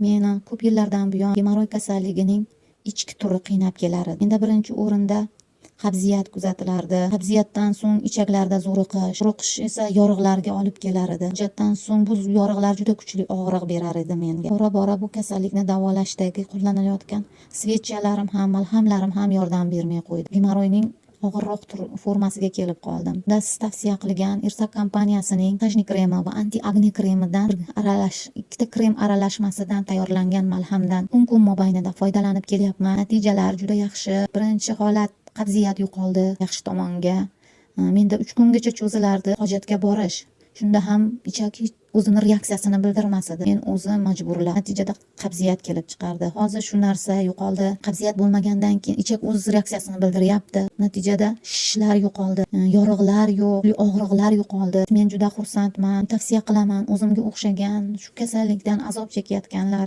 Meni ko'p yillardan buyon gemoroy kasalligining ichki turi qiynab kelar edi. Menda birinchi o'rinda qabziyat kuzatilardi. Qabziyatdan so'ng ichaklarda zo'riqish esa yoriqlarga olib kelar edi. Hujjatdan so'ng bu yoriqlar juda kuchli og'riq berar edi menga. Bora bu kasallikni davolashdagi qo'llanilayotgan svechchalarim ham, malhamlarim ham yordam bermay qo'ydi. Gemoroyning og'irroq formasiga kelib qoldim. Unda siz tavsiya qilgan Irsak kompaniyasining tajni kremi va anti agni kremidan ikkita krem aralashmasidan tayyorlangan malhamdan 10 kun mobaynida foydalanib kelyapman. Natijalar juda yaxshi. Birinchi holat qabziyat yo'qoldi yaxshi tomonga. Menda 3 kungacha cho'zilardi hojatga borish. Shunda ham ichak o'zini reaksiyasini bildirmas edi. Men o'zim majburlab, natijada qabziyat kelib chiqardi. Hozir shu narsa yo'qoldi. Qabziyat bo'lmagandan keyin ichak o'z reaksiyasini bildiryapti. Natijada shishlar yo'qoldi, yoriqlar yo'q, og'riqlar yo'qoldi. Men juda xursandman. Tavsiya qilaman o'zimga o'xshagan shu kasallikdan azob chekayotganlar